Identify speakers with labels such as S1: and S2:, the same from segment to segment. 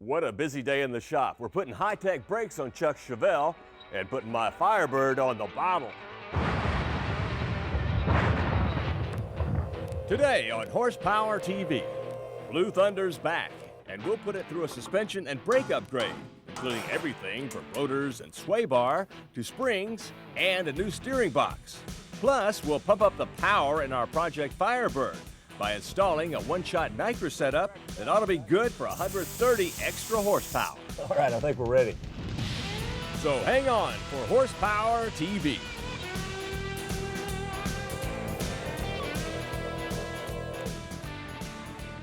S1: What a busy day in the shop. We're putting high-tech brakes on Chuck's Chevelle and putting my Firebird on the bottle. Today on Horsepower TV, Blue Thunder's back, and we'll put it through a suspension and brake upgrade, including everything from rotors and sway bar to springs and a new steering box. Plus, we'll pump up the power in our Project Firebird by installing a one-shot nitrous setup that ought to be good for 130 extra horsepower. All right, I think we're ready. So hang on for Horsepower TV.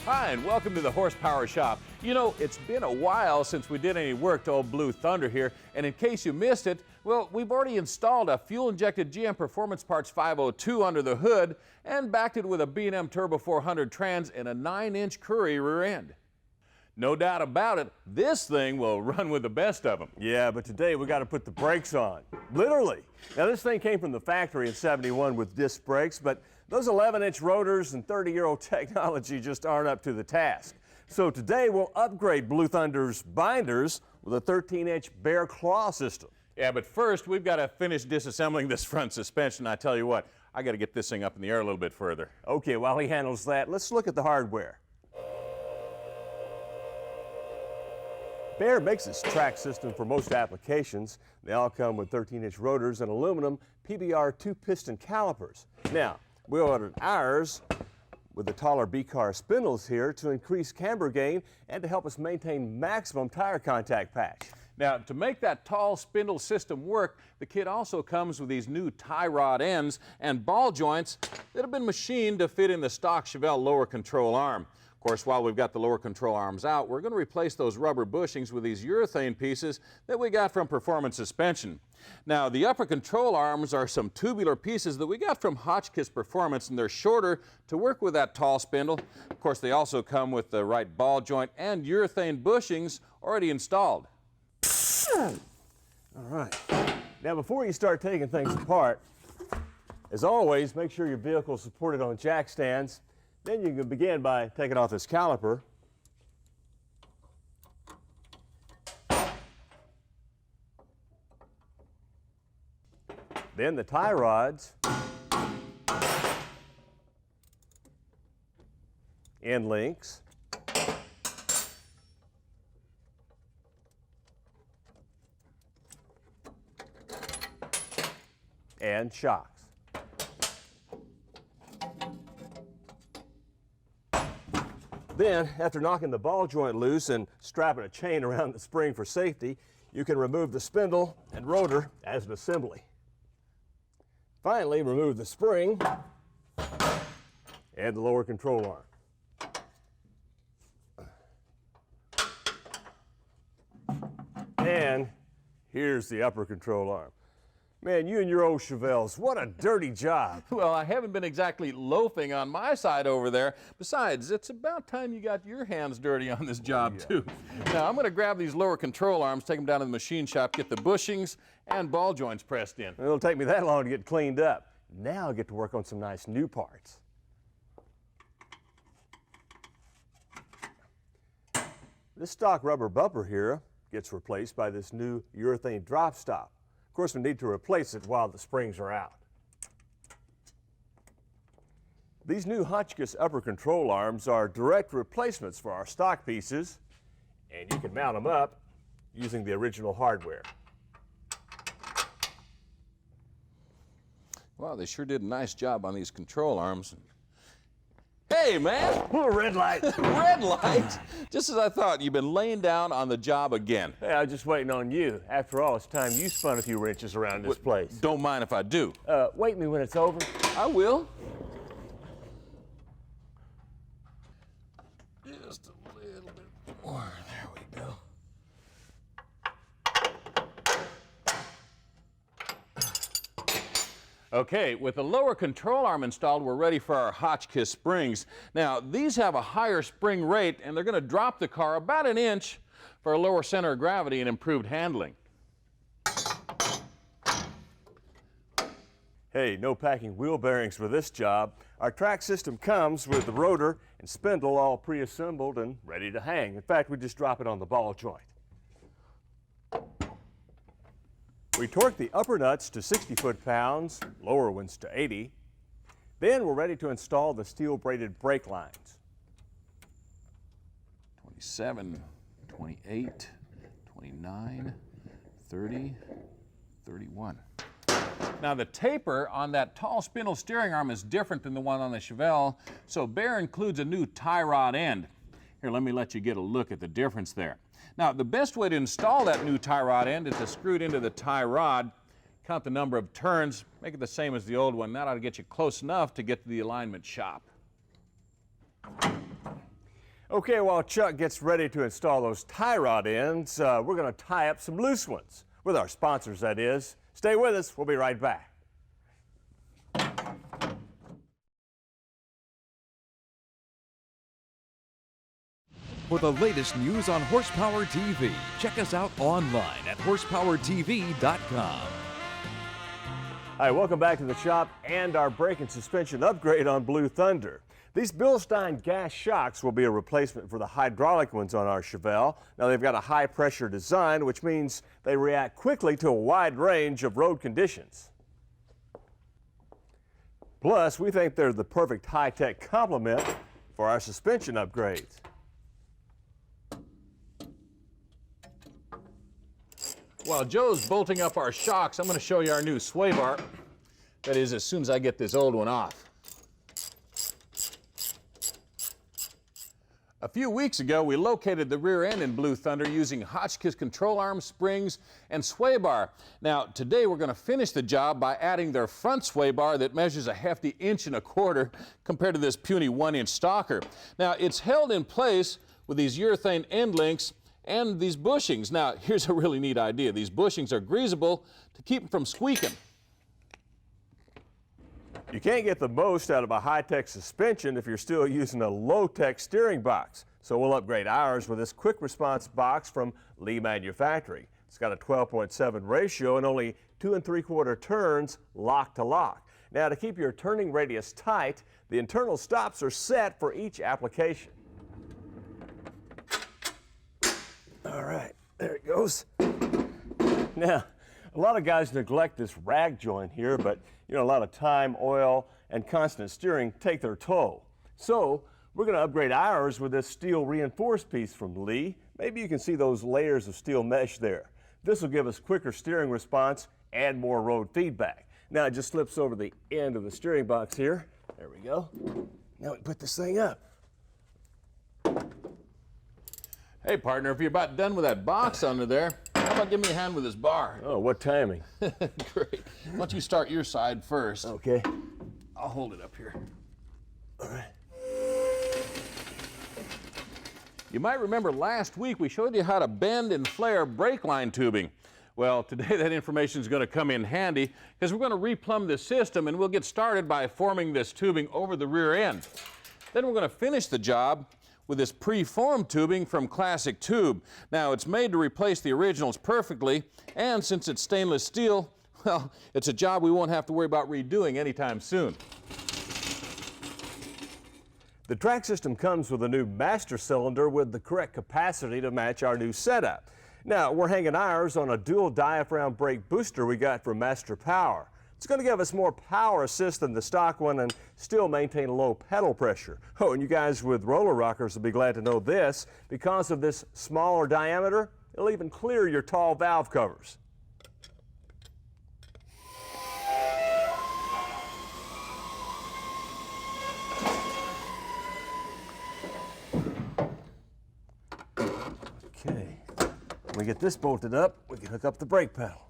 S2: Hi, and welcome to the Horsepower Shop. You know, it's been a while since we did any work to old Blue Thunder here, and in case you missed it, well, we've already installed a fuel-injected GM Performance Parts 502 under the hood and backed it with a B&M Turbo 400 trans and a 9-inch Currie rear end. No doubt about it, this thing will run with the best of them.
S1: Yeah, but today we got to put the brakes on, literally. Now, this thing came from the factory in '71 with disc brakes, but those 11-inch rotors and 30-year-old technology just aren't up to the task. So today we'll upgrade Blue Thunder's binders with a 13-inch Bear Claw system.
S2: Yeah, but first we've got to finish disassembling this front suspension. I tell you what, I got to get this thing up in the air a little bit further.
S1: Okay, while he handles that, let's look at the hardware. Bear makes its track system for most applications. They all come with 13-inch rotors and aluminum PBR 2-piston calipers. Now, we ordered ours with the taller B-car spindles here to increase camber gain and to help us maintain maximum tire contact patch.
S2: Now, to make that tall spindle system work, the kit also comes with these new tie rod ends and ball joints that have been machined to fit in the stock Chevelle lower control arm. Of course, while we've got the lower control arms out, we're going to replace those rubber bushings with these urethane pieces that we got from Performance Suspension. Now, the upper control arms are some tubular pieces that we got from Hotchkiss Performance, and they're shorter to work with that tall spindle. Of course, they also come with the right ball joint and urethane bushings already installed.
S1: All right. Now, before you start taking things apart, as always, make sure your vehicle is supported on jack stands. Then you can begin by taking off this caliper. Then the tie rods, end links, and shocks. Then, after knocking the ball joint loose and strapping a chain around the spring for safety, you can remove the spindle and rotor as an assembly. Finally, remove the spring and the lower control arm. And here's the upper control arm. Man, you and your old Chevelles, what a dirty job.
S2: Well, I haven't been exactly loafing on my side over there. Besides, it's about time you got your hands dirty on this job, too. Now, I'm going to grab these lower control arms, take them down to the machine shop, get the bushings and ball joints pressed in.
S1: It'll take me that long to get cleaned up. Now I'll get to work on some nice new parts. This stock rubber bumper here gets replaced by this new urethane drop stop. Of course, we need to replace it while the springs are out. These new Hotchkiss upper control arms are direct replacements for our stock pieces, and you can mount them up using the original hardware.
S2: Wow, they sure did a nice job on these control arms. Hey, man!
S1: Red light!
S2: Red light? Just as I thought, you've been laying down on the job again.
S1: Hey, I was just waiting on you. After all, it's time you spun a few wrenches around this place.
S2: Don't mind if I do.
S1: Wake me when it's over.
S2: I will. Just a little bit more. There we go. Okay, with the lower control arm installed, we're ready for our Hotchkiss springs. Now, these have a higher spring rate, and they're going to drop the car about an inch for a lower center of gravity and improved handling.
S1: Hey, no packing wheel bearings for this job. Our track system comes with the rotor and spindle all pre-assembled and ready to hang. In fact, we just drop it on the ball joint. We torque the upper nuts to 60 foot-pounds, lower ones to 80. Then we're ready to install the steel braided brake lines.
S2: 27, 28, 29, 30, 31. Now the taper on that tall spindle steering arm is different than the one on the Chevelle, so Bear includes a new tie rod end. Here, let me let you get a look at the difference there. Now, the best way to install that new tie rod end is to screw it into the tie rod, count the number of turns, make it the same as the old one. That ought to get you close enough to get to the alignment shop.
S1: Okay, while Chuck gets ready to install those tie rod ends, we're going to tie up some loose ones. With our sponsors, that is. Stay with us. We'll be right back.
S3: For the latest news on Horsepower TV, check us out online at horsepowertv.com.
S1: Hi, welcome back to the shop and our brake and suspension upgrade on Blue Thunder. These Bilstein gas shocks will be a replacement for the hydraulic ones on our Chevelle. Now they've got a high pressure design, which means they react quickly to a wide range of road conditions. Plus, we think they're the perfect high-tech complement for our suspension upgrades.
S2: While Joe's bolting up our shocks, I'm going to show you our new sway bar. That is, as soon as I get this old one off. A few weeks ago, we located the rear end in Blue Thunder using Hotchkiss control arm, springs, and sway bar. Now, today we're going to finish the job by adding their front sway bar that measures a hefty 1.25 inches compared to this puny 1-inch stalker. Now, it's held in place with these urethane end links and these bushings. Now, here's a really neat idea. These bushings are greasable to keep them from squeaking.
S1: You can't get the most out of a high-tech suspension if you're still using a low-tech steering box. So we'll upgrade ours with this quick response box from Lee Manufacturing. It's got a 12.7 ratio and only 2 3/4 turns lock to lock. Now, to keep your turning radius tight, the internal stops are set for each application. All right, there it goes. Now, a lot of guys neglect this rag joint here, but you know, a lot of time, oil, and constant steering take their toll. So we're going to upgrade ours with this steel reinforced piece from Lee. Maybe you can see those layers of steel mesh there. This will give us quicker steering response and more road feedback. Now it just slips over the end of the steering box here. There we go. Now we put this thing up.
S2: Hey, partner, if you're about done with that box under there, how about give me a hand with this bar?
S1: Oh, what timing.
S2: Great. Why don't you start your side first?
S1: Okay.
S2: I'll hold it up here.
S1: All right.
S2: You might remember last week we showed you how to bend and flare brake line tubing. Well, today that information is going to come in handy because we're going to replumb the system, and we'll get started by forming this tubing over the rear end. Then we're going to finish the job with this pre-formed tubing from Classic Tube. Now, it's made to replace the originals perfectly, and since it's stainless steel, well, it's a job we won't have to worry about redoing anytime soon.
S1: The track system comes with a new master cylinder with the correct capacity to match our new setup. Now, we're hanging ours on a dual diaphragm brake booster we got from Master Power. It's going to give us more power assist than the stock one and still maintain a low pedal pressure. Oh, and you guys with roller rockers will be glad to know this. Because of this smaller diameter, it'll even clear your tall valve covers. Okay, when we get this bolted up, we can hook up the brake pedal.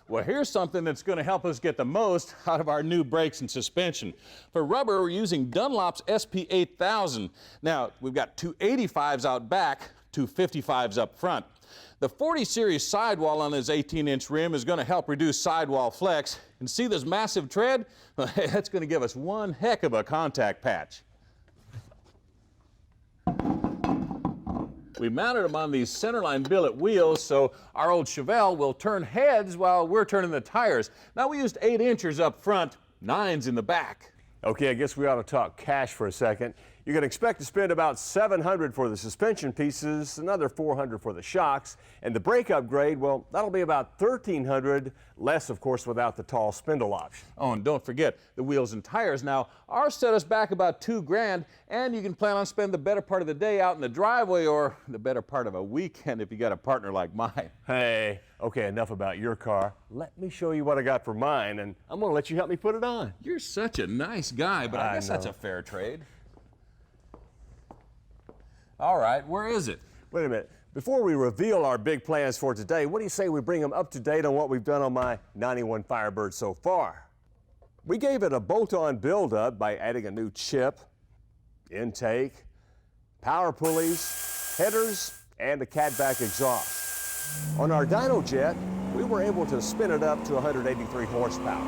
S2: Well, here's something that's going to help us get the most out of our new brakes and suspension. For rubber, we're using Dunlop's SP8000. Now, we've got two 85s out back, two 55s up front. The 40 series sidewall on his 18-inch rim is going to help reduce sidewall flex. And see this massive tread? Well, that's going to give us one heck of a contact patch. We mounted them on these centerline billet wheels, so our old Chevelle will turn heads while we're turning the tires. Now, we used 8 inchers up front, 9s in the back.
S1: Okay, I guess we ought to talk cash for a second. You can expect to spend about $700 for the suspension pieces, another $400 for the shocks, and the brake upgrade, well, that'll be about $1,300, less of course without the tall spindle option.
S2: Oh, and don't forget the wheels and tires. Now, ours set us back about $2 grand, and you can plan on spending the better part of the day out in the driveway or the better part of a weekend if you got a partner like mine.
S1: Hey, okay, enough about your car. Let me show you what I got for mine, and I'm gonna let you help me put it on.
S2: You're such a nice guy, but I guess that's
S1: know.
S2: a fair trade. All right, where is it?
S1: Wait a minute. Before we reveal our big plans for today, what do you say we bring them up to date on what we've done on my 91 Firebird so far? We gave it a bolt-on build-up by adding a new chip, intake, power pulleys, headers, and a catback exhaust. On our dyno jet, we were able to spin it up to 183 horsepower.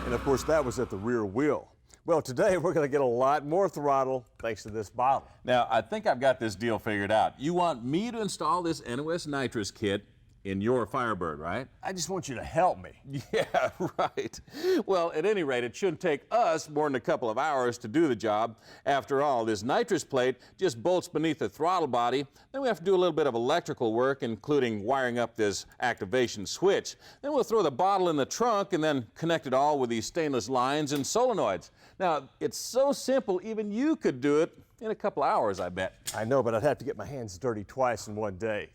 S1: And of course, that was at the rear wheel. Well, today we're going to get a lot more throttle thanks to this bottle.
S2: Now, I think I've got this deal figured out. You want me to install this NOS nitrous kit in your Firebird, right?
S1: I just want you to help me.
S2: Yeah, right. Well, at any rate, it shouldn't take us more than a couple of hours to do the job. After all, this nitrous plate just bolts beneath the throttle body. Then we have to do a little bit of electrical work, including wiring up this activation switch. Then we'll throw the bottle in the trunk and then connect it all with these stainless lines and solenoids. Now, it's so simple, even you could do it in a couple hours, I bet.
S1: I know, but I'd have to get my hands dirty twice in one day.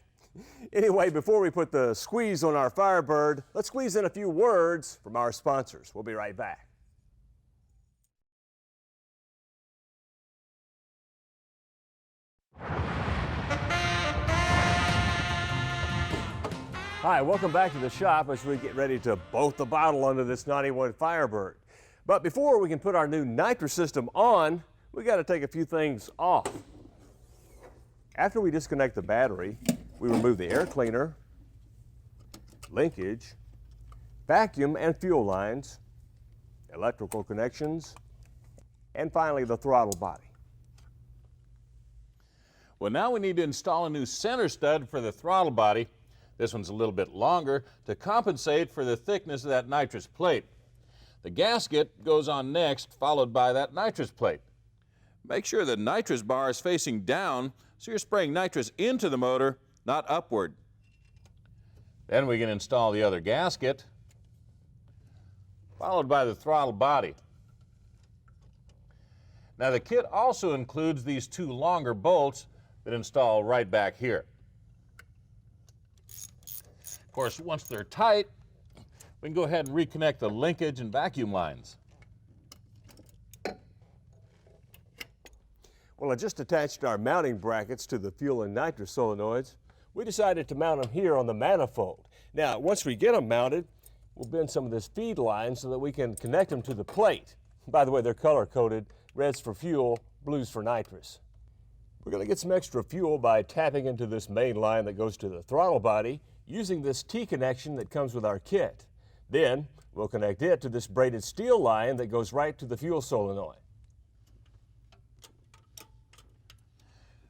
S1: Anyway, before we put the squeeze on our Firebird, let's squeeze in a few words from our sponsors. We'll be right back. Hi, welcome back to the shop as we get ready to bolt the bottle onto this 91 Firebird. But before we can put our new Nitrous System on, we got to take a few things off. After we disconnect the battery, we remove the air cleaner, linkage, vacuum and fuel lines, electrical connections, and finally the throttle body.
S2: Well, now we need to install a new center stud for the throttle body. This one's a little bit longer to compensate for the thickness of that nitrous plate. The gasket goes on next, followed by that nitrous plate. Make sure the nitrous bar is facing down so you're spraying nitrous into the motor, not upward. Then we can install the other gasket, followed by the throttle body. Now the kit also includes these two longer bolts that install right back here. Of course, once they're tight, we can go ahead and reconnect the linkage and vacuum lines.
S1: Well, I just attached our mounting brackets to the fuel and nitrous solenoids. We decided to mount them here on the manifold. Now, once we get them mounted, we'll bend some of this feed line so that we can connect them to the plate. By the way, they're color-coded, reds for fuel, blues for nitrous. We're going to get some extra fuel by tapping into this main line that goes to the throttle body using this T connection that comes with our kit. Then, we'll connect it to this braided steel line that goes right to the fuel solenoid.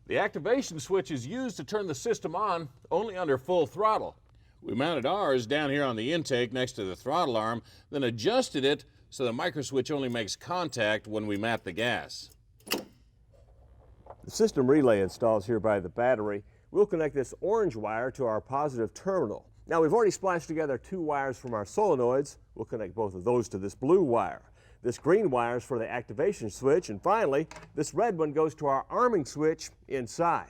S2: The activation switch is used to turn the system on only under full throttle. We mounted ours down here on the intake next to the throttle arm, then adjusted it so the microswitch only makes contact when we mat the gas.
S1: The system relay installs here by the battery. We'll connect this orange wire to our positive terminal. Now, we've already spliced together two wires from our solenoids. We'll connect both of those to this blue wire. This green wire is for the activation switch, and finally, this red one goes to our arming switch inside.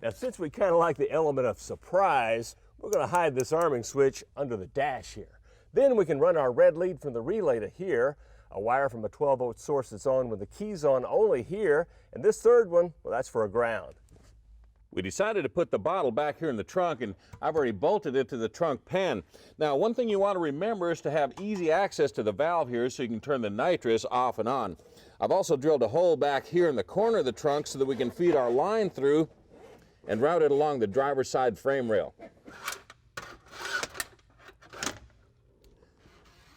S1: Now, since we kind of like the element of surprise, we're going to hide this arming switch under the dash here. Then we can run our red lead from the relay to here, a wire from a 12-volt source that's on with the keys on only here, and this third one, well, that's for a ground.
S2: We decided to put the bottle back here in the trunk, and I've already bolted it to the trunk pan. Now, one thing you want to remember is to have easy access to the valve here so you can turn the nitrous off and on. I've also drilled a hole back here in the corner of the trunk so that we can feed our line through and route it along the driver's side frame rail.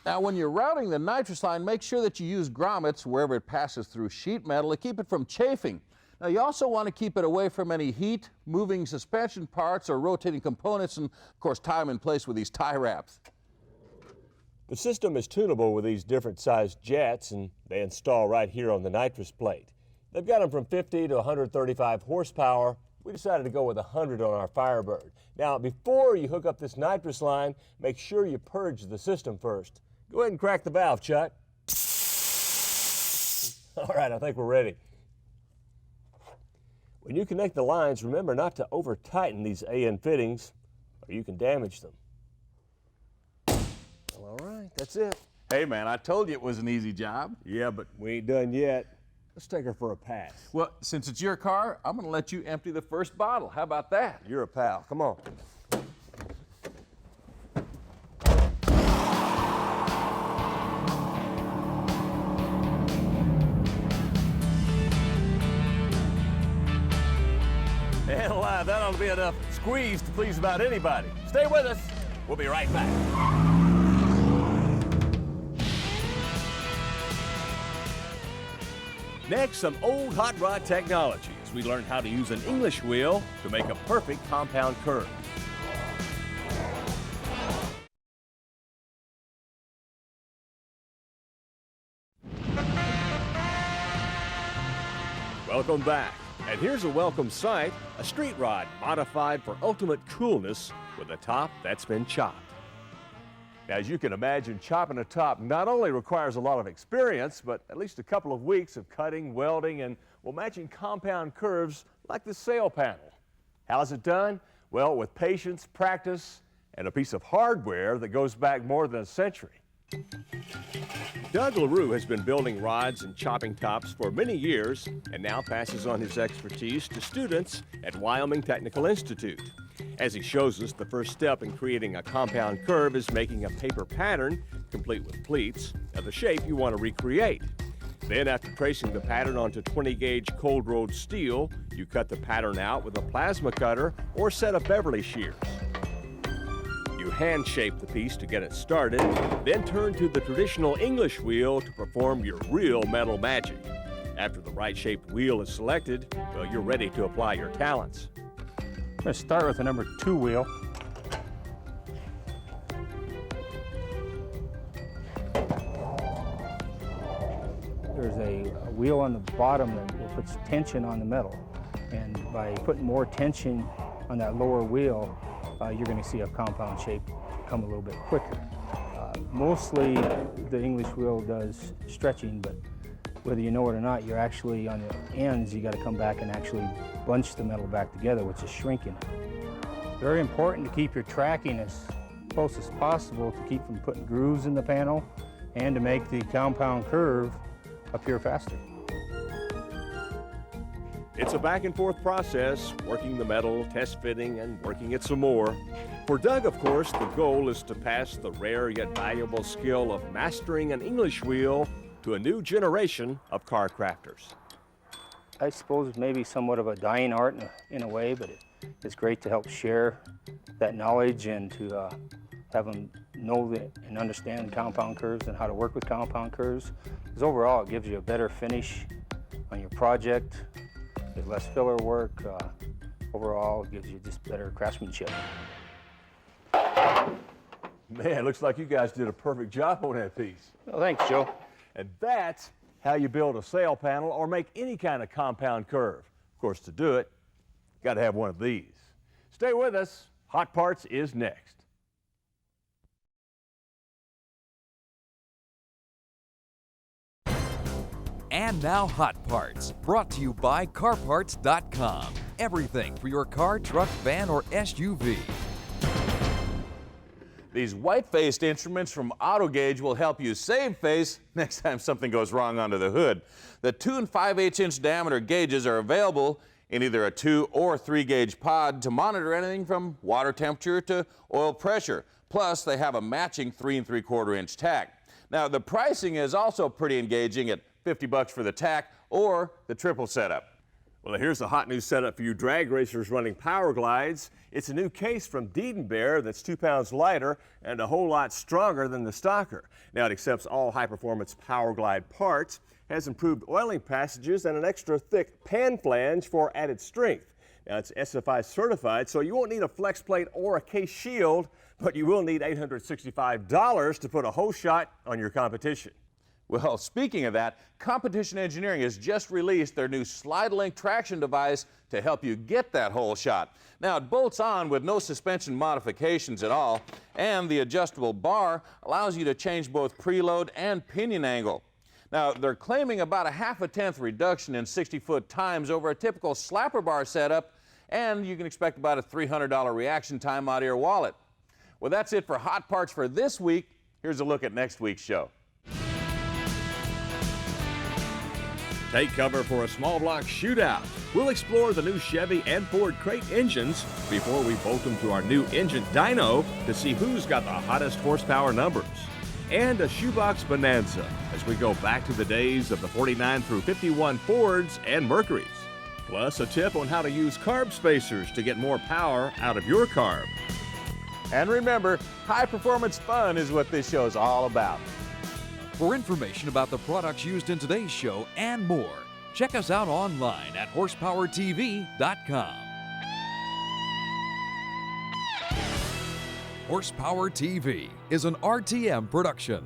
S2: Now, when you're routing the nitrous line, make sure that you use grommets wherever it passes through sheet metal to keep it from chafing. Now you also want to keep it away from any heat, moving suspension parts or rotating components, and of course tie them in place with these tie wraps.
S1: The system is tunable with these different sized jets, and they install right here on the nitrous plate. They've got them from 50 to 135 horsepower. We decided to go with 100 on our Firebird. Now, before you hook up this nitrous line, make sure you purge the system first. Go ahead and crack the valve, Chuck. All right, I think we're ready. When you connect the lines, remember not to over-tighten these AN fittings, or you can damage them. Well, all right, that's it.
S2: Hey man, I told you it was an easy job.
S1: Yeah, but we ain't done yet. Let's take her for a pass.
S2: Well, since it's your car, I'm going to let you empty the first bottle. How about that?
S1: You're a pal. Come on. And that ought to be enough squeeze to please about anybody. Stay with us. We'll be right back. Next, some old hot rod technology as we learn how to use an English wheel to make a perfect compound curve. Welcome back. And here's a welcome sight, a street rod modified for ultimate coolness with a top that's been chopped. Now, as you can imagine, chopping a top not only requires a lot of experience, but at least a couple of weeks of cutting, welding, and matching compound curves like this sail panel. How is it done? Well, with patience, practice, and a piece of hardware that goes back more than a century. Doug LaRue has been building rods and chopping tops for many years and now passes on his expertise to students at Wyoming Technical Institute. As he shows us, the first step in creating a compound curve is making a paper pattern, complete with pleats, of the shape you want to recreate. Then, after tracing the pattern onto 20-gauge cold-rolled steel, you cut the pattern out with a plasma cutter or set of Beverly shears. You hand shape the piece to get it started, then turn to the traditional English wheel to perform your real metal magic. After the right shaped wheel is selected, well, you're ready to apply your talents.
S4: I'm going to start with the number 2 wheel. There's a wheel on the bottom that puts tension on the metal, and by putting more tension on that lower wheel, you're going to see a compound shape come a little bit quicker. Mostly the English wheel does stretching, but whether you know it or not, you're actually on the ends, you got to come back and actually bunch the metal back together, which is shrinking. Very important to keep your tracking as close as possible to keep from putting grooves in the panel and to make the compound curve appear faster.
S1: It's a back and forth process, working the metal, test fitting, and working it some more. For Doug, of course, the goal is to pass the rare yet valuable skill of mastering an English wheel to a new generation of car crafters.
S4: I suppose maybe somewhat of a dying art in a way, but it's great to help share that knowledge and to have them know and understand compound curves and how to work with compound curves. Because overall, it gives you a better finish on your project. There's less filler work. Overall, it gives you just better craftsmanship.
S1: Man, looks like you guys did a perfect job on that piece.
S4: Well, thanks, Joe.
S1: And that's how you build a sail panel or make any kind of compound curve. Of course, to do it, you got to have one of these. Stay with us. Hot Parts is next.
S3: And now Hot Parts, brought to you by CarParts.com. Everything for your car, truck, van, or SUV.
S2: These white-faced instruments from AutoGauge will help you save face next time something goes wrong under the hood. The 2 5/8-inch diameter gauges are available in either a 2 or 3 gauge pod to monitor anything from water temperature to oil pressure. Plus, they have a matching 3 3/4-inch tack. Now, the pricing is also pretty engaging at $50 for the tack or the triple setup.
S1: Well, here's a hot new setup for you drag racers running power glides. It's a new case from Bear that's 2 pounds lighter and a whole lot stronger than the Stalker. Now it accepts all high-performance power glide parts, has improved oiling passages, and an extra thick pan flange for added strength. Now it's SFI certified, so you won't need a flex plate or a case shield, but you will need $865 to put a whole shot on your competition.
S2: Well, speaking of that, Competition Engineering has just released their new Slide Link traction device to help you get that whole shot. Now, it bolts on with no suspension modifications at all, and the adjustable bar allows you to change both preload and pinion angle. Now, they're claiming about a 0.5 reduction in 60-foot times over a typical slapper bar setup, and you can expect about a $300 reaction time out of your wallet. Well, that's it for Hot Parts for this week. Here's a look at next week's show.
S1: Take cover for a small block shootout. We'll explore the new Chevy and Ford crate engines before we bolt them to our new engine dyno to see who's got the hottest horsepower numbers. And a shoebox bonanza as we go back to the days of the 49 through 51 Fords and Mercurys. Plus a tip on how to use carb spacers to get more power out of your carb.
S2: And remember, high performance fun is what this show is all about.
S3: For information about the products used in today's show and more, check us out online at horsepowertv.com. Horsepower TV is an RTM production.